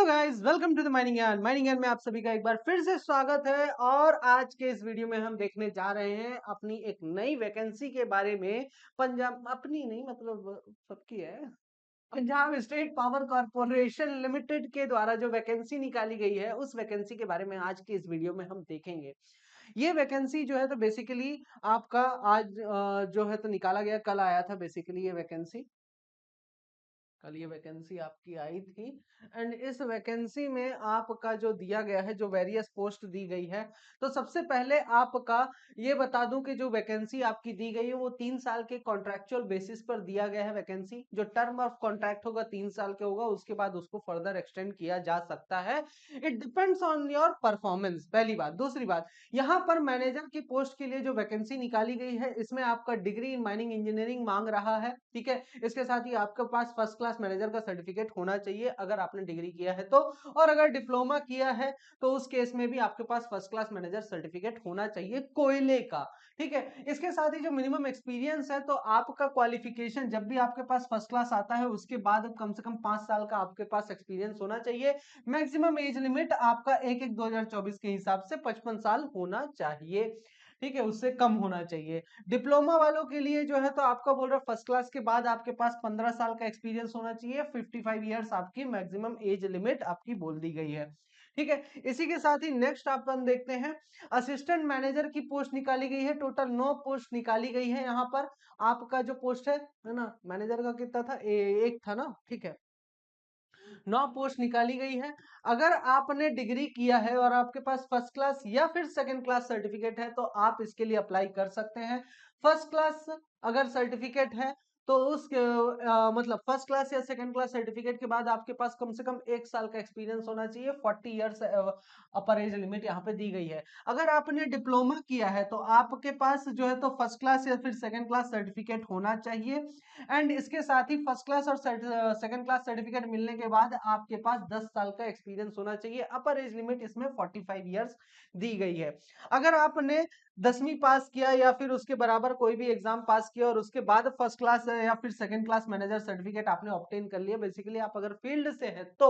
Hello guys, welcome to the mining ज्ञान में आप सभी का एक बार फिर से स्वागत है। और आज के इस वीडियो में हम देखने जा रहे हैं अपनी एक नई वैकेंसी के बारे में। पंजाब अपनी नहीं, मतलब सबकी है। Punjab state power corporation limited के द्वारा जो वैकेंसी निकाली गई है, उस वैकेंसी के बारे में आज के इस वीडियो में हम देखेंगे। ये वैकेंसी जो है तो बेसिकली आपका आज जो है तो निकाला गया, कल आया था बेसिकली ये वैकेंसी। कल ये वैकेंसी आपकी आई थी। एंड इस वैकेंसी में आपका जो दिया गया है, जो वेरियस पोस्ट दी गई है, तो सबसे पहले आपका ये बता दूं कि जो वैकेंसी आपकी दी गई है वो 3 साल के कॉन्ट्रेक्चुअल बेसिस पर दिया गया है। वैकेंसी जो टर्म ऑफ कॉन्ट्रैक्ट होगा 3 साल के होगा, उसके बाद उसको फर्दर एक्सटेंड किया जा सकता है। It depends on your performance, पहली बात। दूसरी बात, यहाँ पर मैनेजर की पोस्ट के लिए जो वैकेंसी निकाली गई है, इसमें आपका डिग्री इन माइनिंग इंजीनियरिंग मांग रहा है। ठीक है, इसके साथ ही आपके पास फर्स्ट क्लास मैनेजर का सर्टिफिकेट होना चाहिए अगर आपने डिग्री किया है तो। और अगर डिप्लोमा किया है तो उस केस में भी आपके पास फर्स्ट क्लास मैनेजर सर्टिफिकेट होना चाहिए कोयले का। ठीक है, इसके साथ ही जो मिनिमम एक्सपीरियंस है, तो आपका क्वालिफिकेशन जब भी आपके पास फर्स्ट क्लास आता है उसके बाद कम से कम 5 साल का आपके पास एक्सपीरियंस होना चाहिए। मैक्सिमम एज लिमिट आपका 1/1/2024 के हिसाब से 55 साल होना चाहिए। ठीक है, उससे कम होना चाहिए। डिप्लोमा वालों के लिए जो है तो आपका बोल रहा है फर्स्ट क्लास के बाद आपके पास 15 साल का एक्सपीरियंस होना चाहिए। 55 ईयर्स आपकी मैक्सिमम एज लिमिट आपकी बोल दी गई है। ठीक है, इसी के साथ ही नेक्स्ट अपन देखते हैं, असिस्टेंट मैनेजर की पोस्ट निकाली गई है। टोटल 9 पोस्ट निकाली गई है। यहाँ पर आपका जो पोस्ट है ना, मैनेजर का कितना था, एक था ना। ठीक है, 9 पोस्ट निकाली गई है। अगर आपने डिग्री किया है और आपके पास फर्स्ट क्लास या फिर सेकंड क्लास सर्टिफिकेट है, तो आप इसके लिए अप्लाई कर सकते हैं। फर्स्ट क्लास अगर सर्टिफिकेट है तो उस मतलब फर्स्ट क्लास या सेकंड क्लास सर्टिफिकेट के बाद आपके पास कम से कम 1 साल का एक्सपीरियंस होना चाहिए। 40 ईयर्स अपर एज लिमिट यहाँ पे दी गई है। अगर आपने डिप्लोमा किया है तो आपके पास जो है तो फर्स्ट क्लास या फिर सेकंड क्लास सर्टिफिकेट होना चाहिए। एंड इसके साथ ही फर्स्ट क्लास और सेकंड क्लास सर्टिफिकेट मिलने के बाद आपके पास 10 साल का एक्सपीरियंस होना चाहिए। अपर एज लिमिट इसमें 45 ईयर्स दी गई है। अगर आपने 10वीं पास किया या फिर उसके बराबर कोई भी एग्जाम पास किया और उसके बाद फर्स्ट क्लास या फिर सेकंड क्लास मैनेजर सर्टिफिकेट आपने ऑब्टेन कर लिया, बेसिकली आप अगर फील्ड से है तो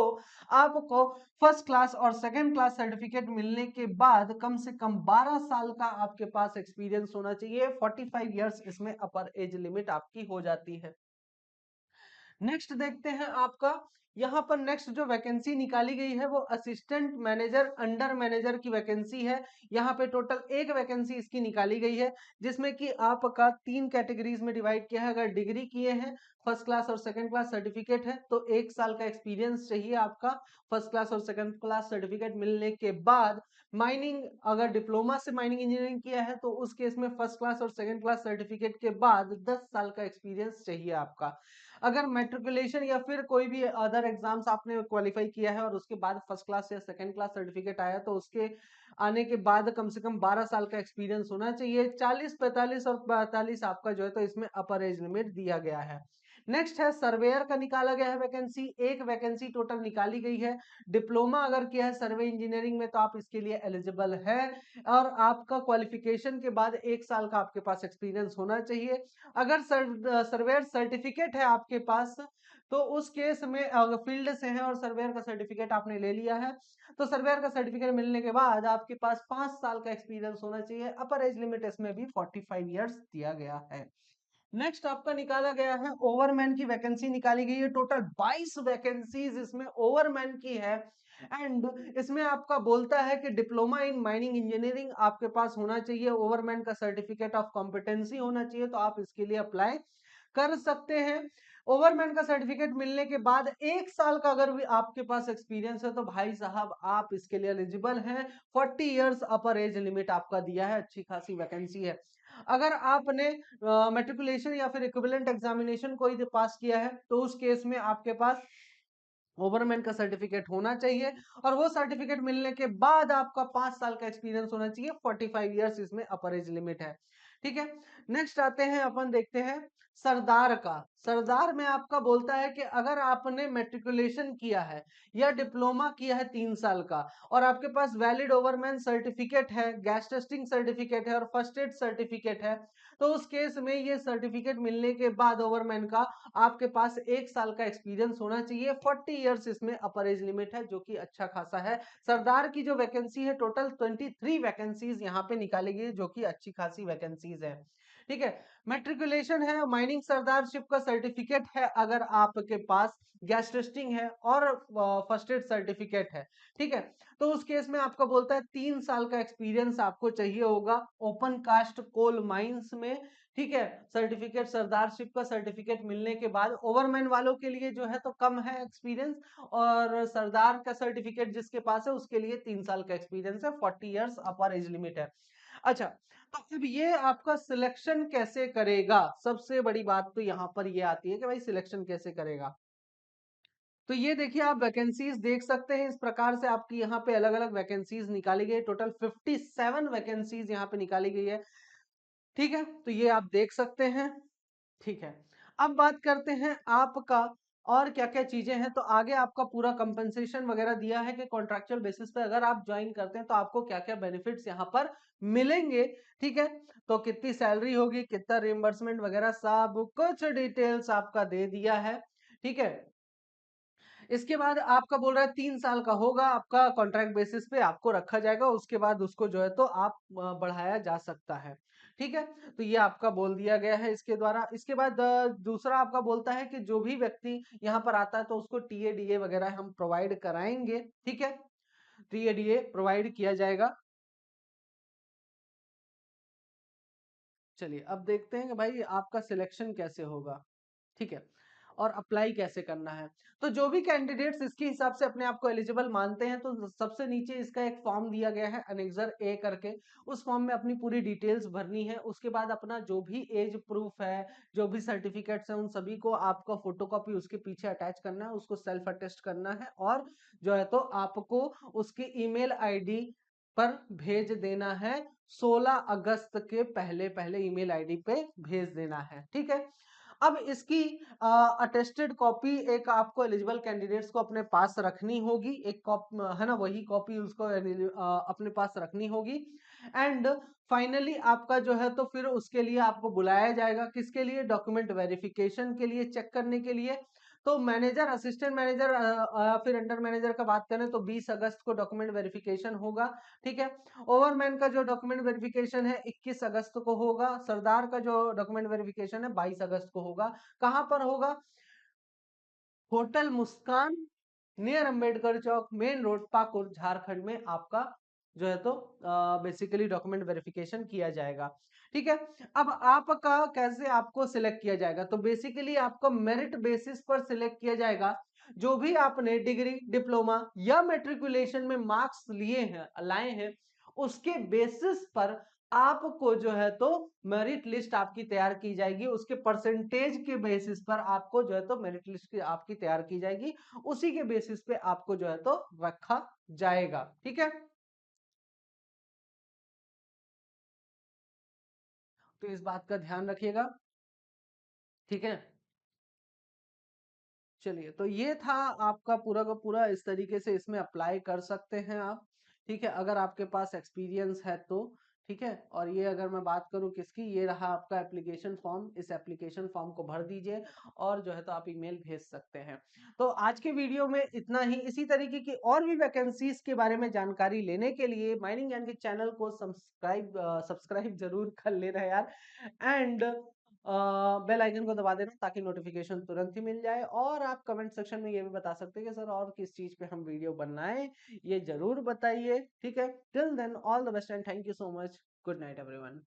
आपको फर्स्ट क्लास और सेकंड क्लास सर्टिफिकेट मिलने के बाद कम से कम 12 साल का आपके पास एक्सपीरियंस होना चाहिए। 45 ईयर्स इसमें अपर एज लिमिट आपकी हो जाती है। नेक्स्ट देखते हैं आपका, यहाँ पर नेक्स्ट जो वैकेंसी निकाली गई है वो असिस्टेंट मैनेजर अंडर मैनेजर की वैकेंसी है। यहाँ पे टोटल एक वैकेंसी इसकी निकाली गई है, जिसमें कि आपका 3 कैटेगरीज में डिवाइड किया है। अगर डिग्री किए हैं, फर्स्ट क्लास और सेकंड क्लास सर्टिफिकेट है, तो 1 साल का एक्सपीरियंस चाहिए आपका। फर्स्ट क्लास और सेकंड क्लास सर्टिफिकेट मिलने के बाद माइनिंग, अगर डिप्लोमा से माइनिंग इंजीनियरिंग किया है तो उस केस में फर्स्ट क्लास और सेकंड क्लास सर्टिफिकेट के बाद 10 साल का एक्सपीरियंस चाहिए आपका। अगर मैट्रिकुलेशन या फिर कोई भी अदर एग्जाम्स आपने क्वालिफाई किया है और उसके बाद फर्स्ट क्लास या सेकंड क्लास सर्टिफिकेट आया, तो उसके आने के बाद कम से कम 12 साल का एक्सपीरियंस होना चाहिए। 40, 45 और 45 आपका जो है तो इसमें अपर एज लिमिट दिया गया है। नेक्स्ट है सर्वेयर का, निकाला गया है वैकेंसी। एक वैकेंसी टोटल निकाली गई है। डिप्लोमा अगर किया है सर्वे इंजीनियरिंग में तो आप इसके लिए एलिजिबल है। और आपका क्वालिफिकेशन के बाद 1 साल का आपके पास एक्सपीरियंस होना चाहिए। अगर सर्वेयर सर्टिफिकेट है आपके पास, तो उस केस में अगर फील्ड से है और सर्वेयर का सर्टिफिकेट आपने ले लिया है, तो सर्वेयर का सर्टिफिकेट मिलने के बाद आपके पास 5 साल का एक्सपीरियंस होना चाहिए। अपर एज लिमिट इसमें भी 45 ईयर्स दिया गया है। नेक्स्ट आपका निकाला गया है ओवरमैन की वैकेंसी निकाली गई है। टोटल 22 वैकेंसीज इसमें ओवरमैन की है। एंड इसमें आपका बोलता है कि डिप्लोमा इन माइनिंग इंजीनियरिंग आपके पास होना चाहिए। ओवरमैन का सर्टिफिकेट ऑफ कॉम्पिटेंसी होना चाहिए, तो आप इसके लिए अप्लाई कर सकते हैं। ओवरमैन का सर्टिफिकेट मिलने के बाद 1 साल का अगर भी आपके पास एक्सपीरियंस है, तो भाई साहब आप इसके लिए एलिजिबल हैं। 40 इयर्स अपर एज लिमिट आपका दिया है। अच्छी खासी वैकेंसी है। अगर आपने मेट्रिकुलेशन या फिर इक्विवेलेंट एग्जामिनेशन कोई पास किया है, तो उस केस में आपके पास ओवरमैन का सर्टिफिकेट होना चाहिए। और वो सर्टिफिकेट मिलने के बाद आपका 5 साल का एक्सपीरियंस होना चाहिए। 45 इयर्स इसमें अपर एज लिमिट है। ठीक है, नेक्स्ट आते हैं, अपन देखते हैं सरदार का, सरदार में आपका बोलता है कि अगर आपने मेट्रिकुलेशन किया है या डिप्लोमा किया है 3 साल का और आपके पास वैलिड ओवरमैन सर्टिफिकेट है, गैस टेस्टिंग सर्टिफिकेट है और फर्स्ट एड सर्टिफिकेट है, तो उस केस में ये सर्टिफिकेट मिलने के बाद ओवरमैन का आपके पास 1 साल का एक्सपीरियंस होना चाहिए। 40 इयर्स इसमें अपर एज लिमिट है, जो कि अच्छा खासा है। सरदार की जो वैकेंसी है, टोटल 23 वैकेंसीज यहाँ पे निकाली गई, जो कि अच्छी खासी वैकेंसीज है। ठीक है, मेट्रिकुलेशन है, माइनिंग सरदारशिप का सर्टिफिकेट है अगर आपके पास, गैस टेस्टिंग है और फर्स्ट एड सर्टिफिकेट है। ठीक है, तो उस केस में आपका बोलता है 3 साल का एक्सपीरियंस आपको चाहिए होगा ओपन कास्ट कोल माइंस में। ठीक है, सर्टिफिकेट, सरदारशिप का सर्टिफिकेट मिलने के बाद ओवरमैन वालों के लिए जो है तो कम है एक्सपीरियंस, और सरदार का सर्टिफिकेट जिसके पास है उसके लिए 3 साल का एक्सपीरियंस है। 40 इयर्स अपर एज लिमिट है। अच्छा, तो अब ये आपका सिलेक्शन कैसे करेगा, सबसे बड़ी बात तो यहाँ पर ये आती है कि भाई सिलेक्शन कैसे करेगा। तो ये देखिए, आप वैकेंसीज देख सकते हैं, इस प्रकार से आपकी यहाँ पे अलग अलग वैकेंसीज निकाली गई, टोटल 57 वैकेंसीज यहाँ पे निकाली गई है। ठीक है, तो ये आप देख सकते हैं। ठीक है, अब बात करते हैं आपका और क्या क्या चीजें हैं। तो आगे आपका पूरा कंपनसेशन वगैरह दिया है कि कॉन्ट्रैक्चुअल बेसिस पे अगर आप ज्वाइन करते हैं तो आपको क्या क्या बेनिफिट्स यहाँ पर मिलेंगे। ठीक है, तो कितनी सैलरी होगी, कितना रिम्बर्समेंट वगैरह, सब कुछ डिटेल्स आपका दे दिया है। ठीक है, इसके बाद आपका बोल रहा है 3 साल का होगा आपका, कॉन्ट्रैक्ट बेसिस पे आपको रखा जाएगा, उसके बाद उसको जो है तो आप बढ़ाया जा सकता है। ठीक है, तो ये आपका बोल दिया गया है इसके द्वारा। इसके बाद दूसरा आपका बोलता है कि जो भी व्यक्ति यहाँ पर आता है तो उसको टीएडीए वगैरह हम प्रोवाइड कराएंगे। ठीक है, टीएडीए प्रोवाइड किया जाएगा। चलिए, अब देखते हैं कि भाई आपका सिलेक्शन कैसे होगा। ठीक है, और अप्लाई कैसे करना है। तो जो भी कैंडिडेट्स इसके हिसाब से अपने आप को एलिजिबल मानते हैं, तो सबसे नीचे इसका एक फॉर्म दिया गया है अनेक्सर ए करके, उस फॉर्म में अपनी पूरी डिटेल्स भरनी है। उसके बाद अपना जो भी एज प्रूफ है, जो भी सर्टिफिकेट्स हैं, उन सभी को आपका फोटोकॉपी उसके पीछे अटैच करना है, उसको सेल्फ अटेस्ट करना है, और जो है तो आपको उसकी ईमेल आईडी पर भेज देना है। 16 अगस्त के पहले पहले ईमेल आईडी पे भेज देना है। ठीक है, अब इसकी अटेस्टेड कॉपी एक आपको एलिजिबल कैंडिडेट्स को अपने पास रखनी होगी, एक कॉपी है ना, वही कॉपी उसको अपने पास रखनी होगी। एंड फाइनली आपका जो है तो फिर उसके लिए आपको बुलाया जाएगा, किसके लिए, डॉक्यूमेंट वेरिफिकेशन के लिए, चेक करने के लिए। तो मैनेजर, असिस्टेंट मैनेजर, फिर अंडर मैनेजर का बात करें तो 20 अगस्त को डॉक्यूमेंट वेरिफिकेशन होगा। ठीक है, ओवरमैन का जो डॉक्यूमेंट वेरिफिकेशन है 21 अगस्त को होगा। सरदार का जो डॉक्यूमेंट वेरिफिकेशन है 22 अगस्त को होगा। कहां पर होगा, होटल मुस्कान, नियर अंबेडकर चौक, मेन रोड, पाकुड़, झारखंड में आपका जो है तो बेसिकली डॉक्यूमेंट वेरिफिकेशन किया जाएगा। ठीक है, अब आपका कैसे आपको सिलेक्ट किया जाएगा, तो बेसिकली आपको मेरिट बेसिस पर सिलेक्ट किया जाएगा। जो भी आपने डिग्री, डिप्लोमा या मेट्रिकुलेशन में मार्क्स लिए हैं, लाए हैं, उसके बेसिस पर आपको जो है तो मेरिट लिस्ट आपकी तैयार की जाएगी। उसके परसेंटेज के बेसिस पर आपको जो है तो मेरिट लिस्ट की आपकी तैयार की जाएगी, उसी के बेसिस पे आपको जो है तो रखा जाएगा। ठीक है, तो इस बात का ध्यान रखिएगा। ठीक है, चलिए, तो ये था आपका पूरा का पूरा, इस तरीके से इसमें अप्लाई कर सकते हैं आप। ठीक है, अगर आपके पास एक्सपीरियंस है तो। ठीक है, और ये अगर मैं बात करूं किसकी, ये रहा आपका एप्लीकेशन फॉर्म, इस एप्लीकेशन फॉर्म को भर दीजिए और जो है तो आप ईमेल भेज सकते हैं। तो आज के वीडियो में इतना ही। इसी तरीके की और भी वैकेंसीज के बारे में जानकारी लेने के लिए माइनिंग ज्ञान के चैनल को सब्सक्राइब जरूर कर लेना यार। एंड बेल आइकन को दबा देना ताकि नोटिफिकेशन तुरंत ही मिल जाए। और आप कमेंट सेक्शन में ये भी बता सकते हैं कि सर और किस चीज पे हम वीडियो बनाएं, ये जरूर बताइए। ठीक है, till then all the best and thank you so much. Good night everyone.